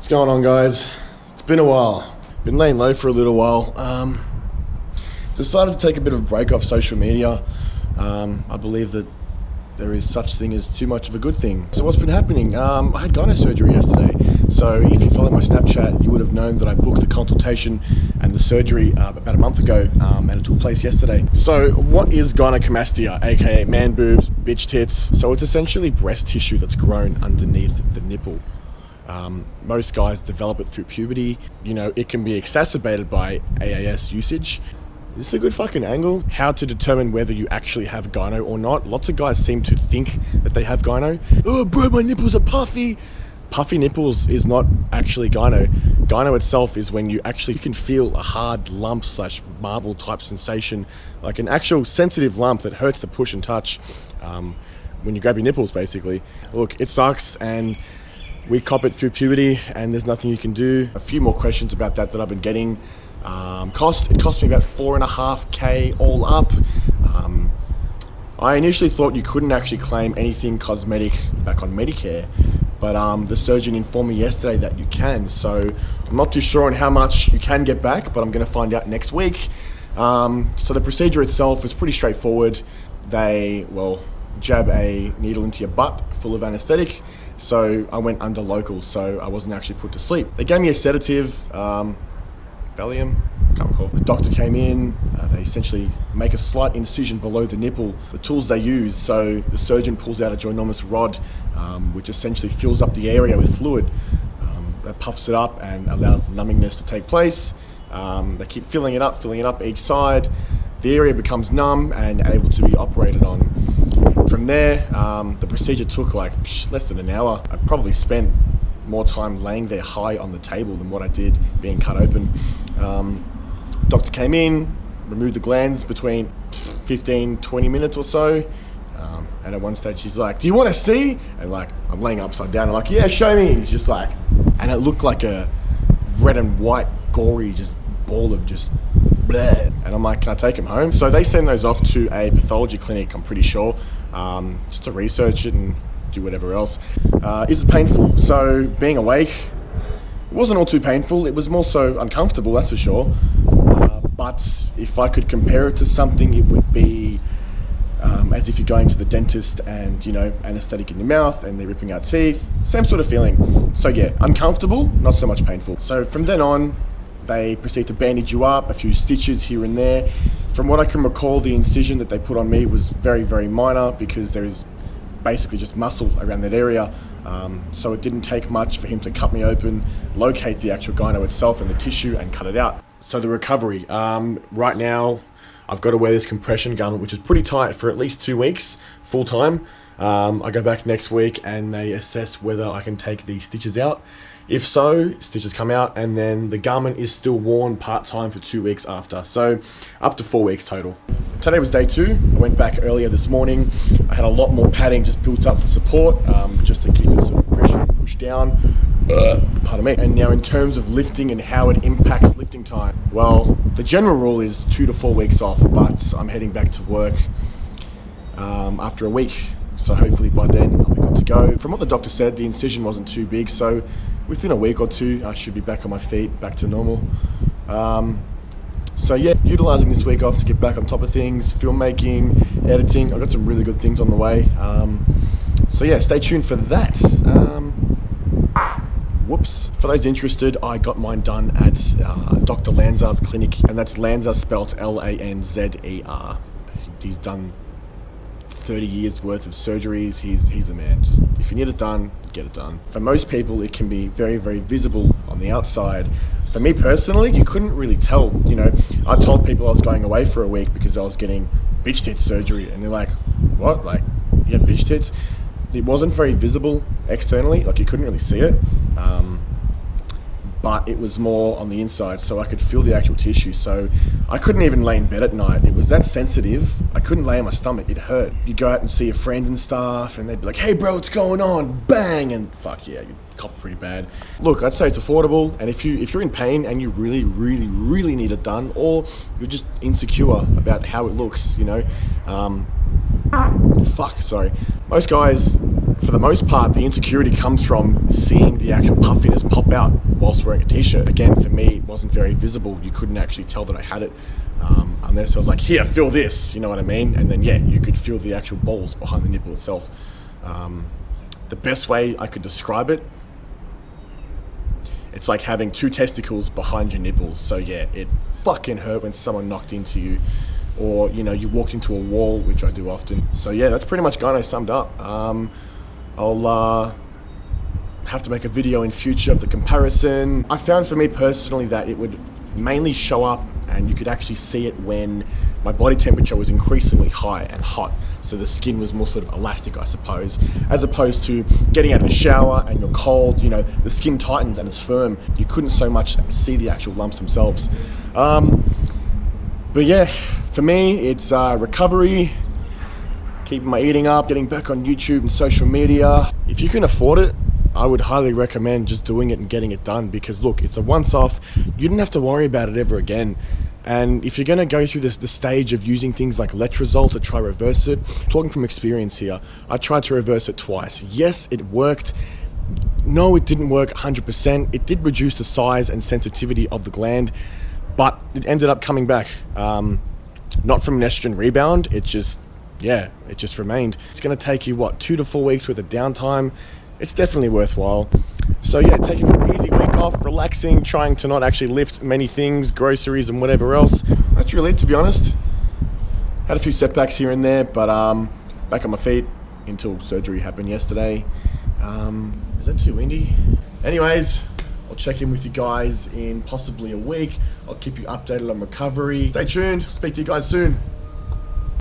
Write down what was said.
What's going on, guys? It's been a while. Been laying low for a little while. Decided to take a bit of a break off social media. I believe that there is such thing as too much of a good thing. So what's been happening? I had gyno surgery yesterday. So if you follow my Snapchat, you would have known that I booked the consultation and the surgery about a month ago, and it took place yesterday. So what is gynecomastia, aka man boobs, bitch tits? So it's essentially breast tissue that's grown underneath the nipple. Most guys develop it through puberty. You know, it can be exacerbated by AAS usage. This is a good fucking angle. How to determine whether you actually have gyno or not. Lots of guys seem to think that they have gyno. Oh bro, my nipples are puffy. Puffy nipples is not actually gyno. Gyno itself is when you actually can feel a hard lump slash marble type sensation, like an actual sensitive lump that hurts to push and touch when you grab your nipples, basically. Look, it sucks, and we cop it through puberty, and there's nothing you can do. A few more questions about that I've been getting. It cost me about $4.5K all up. I initially thought you couldn't actually claim anything cosmetic back on Medicare, but the surgeon informed me yesterday that you can. So I'm not too sure on how much you can get back, but I'm going to find out next week. So the procedure itself is pretty straightforward. They, jab a needle into your butt full of anesthetic. So I went under local, so I wasn't actually put to sleep. They gave me a sedative, Valium, can't recall. The doctor came in, they essentially make a slight incision below the nipple. The tools they use, so the surgeon pulls out a ginormous rod, which essentially fills up the area with fluid. That puffs it up and allows the numbingness to take place. They keep filling it up each side. The area becomes numb and able to be operated on. From there, the procedure took like less than an hour. I probably spent more time laying there high on the table than what I did being cut open. Doctor came in, removed the glands between 15-20 minutes or so, and at one stage she's like, "Do you want to see?" And like, I'm laying upside down, I'm like, "Yeah, show me." And he's just like, and it looked like a red and white gory just ball of just bleh. And I'm like, "Can I take him home?" So they send those off to a pathology clinic, I'm pretty sure, just to research it and do whatever else. Is it painful? So being awake, it wasn't all too painful. It was more so uncomfortable, that's for sure. But if I could compare it to something, it would be as if you're going to the dentist and, you know, anesthetic in your mouth and they're ripping out teeth. Same sort of feeling. So yeah, uncomfortable, not so much painful. So from then on, they proceed to bandage you up, a few stitches here and there. From what I can recall, the incision that they put on me was very, very minor because there is basically just muscle around that area. So it didn't take much for him to cut me open, locate the actual gyno itself and the tissue and cut it out. So the recovery, right now, I've got to wear this compression garment, which is pretty tight for at least 2 weeks, full time. I go back next week and they assess whether I can take the stitches out. If so, stitches come out, and then the garment is still worn part-time for 2 weeks after. So up to 4 weeks total. Today was day 2. I went back earlier this morning. I had a lot more padding just built up for support, just to keep it sort of pressure pushed down. Pardon me. And now in terms of lifting and how it impacts lifting time, well, the general rule is 2 to 4 weeks off, but I'm heading back to work after a week. So hopefully by then I'll be good to go. From what the doctor said, the incision wasn't too big, so within a week or 2, I should be back on my feet, back to normal. So yeah, utilising this week off to get back on top of things, filmmaking, editing. I've got some really good things on the way. So yeah, stay tuned for that. Whoops. For those interested, I got mine done at Dr. Lanzar's clinic, and that's Lanzar spelt Lanzer. He's done 30 years worth of surgeries. He's the man. Just, if you need it done, get it done. For most people, it can be very, very visible on the outside. For me personally, you couldn't really tell. You know, I told people I was going away for a week because I was getting bitch tits surgery, and they're like, "What? Like, you have bitch tits?" It wasn't very visible externally, like you couldn't really see it. But it was more on the inside, so I could feel the actual tissue. So I couldn't even lay in bed at night. It was that sensitive. I couldn't lay on my stomach. It hurt. You'd go out and see your friends and stuff, and they'd be like, "Hey bro, what's going on?" Bang, and fuck yeah, you'd cop pretty bad. Look, I'd say it's affordable, and if you're in pain and you really, really, really need it done, or you're just insecure about how it looks, you know, sorry. Most guys But for the most part, the insecurity comes from seeing the actual puffiness pop out whilst wearing a t-shirt. Again, for me, it wasn't very visible. You couldn't actually tell that I had it unless I was like, here, feel this, you know what I mean? And then, yeah, you could feel the actual balls behind the nipple itself. The best way I could describe it, it's like having 2 testicles behind your nipples. So yeah, it fucking hurt when someone knocked into you, or you know, you walked into a wall, which I do often. So yeah, that's pretty much Gyno summed up. I'll have to make a video in future of the comparison. I found for me personally that it would mainly show up, and you could actually see it when my body temperature was increasingly high and hot. So the skin was more sort of elastic, I suppose, as opposed to getting out of the shower and you're cold, you know, the skin tightens and it's firm. You couldn't so much see the actual lumps themselves. But yeah, for me, it's recovery, keeping my eating up, getting back on YouTube and social media. If you can afford it, I would highly recommend just doing it and getting it done, because look, it's a once-off. You didn't have to worry about it ever again. And if you're going to go through the stage of using things like letrozole to try reverse it, talking from experience here, I tried to reverse it twice. Yes, it worked. No, it didn't work 100%. It did reduce the size and sensitivity of the gland, but it ended up coming back. Not from an estrogen rebound, it just remained. It's going to take you, what, 2 to 4 weeks worth of downtime. It's definitely worthwhile. So yeah, taking an easy week off, relaxing, trying to not actually lift many things, groceries and whatever else. That's really it, to be honest. Had a few setbacks here and there, but back on my feet until surgery happened yesterday. Is that too windy? Anyways, I'll check in with you guys in possibly a week. I'll keep you updated on recovery. Stay tuned. Speak to you guys soon.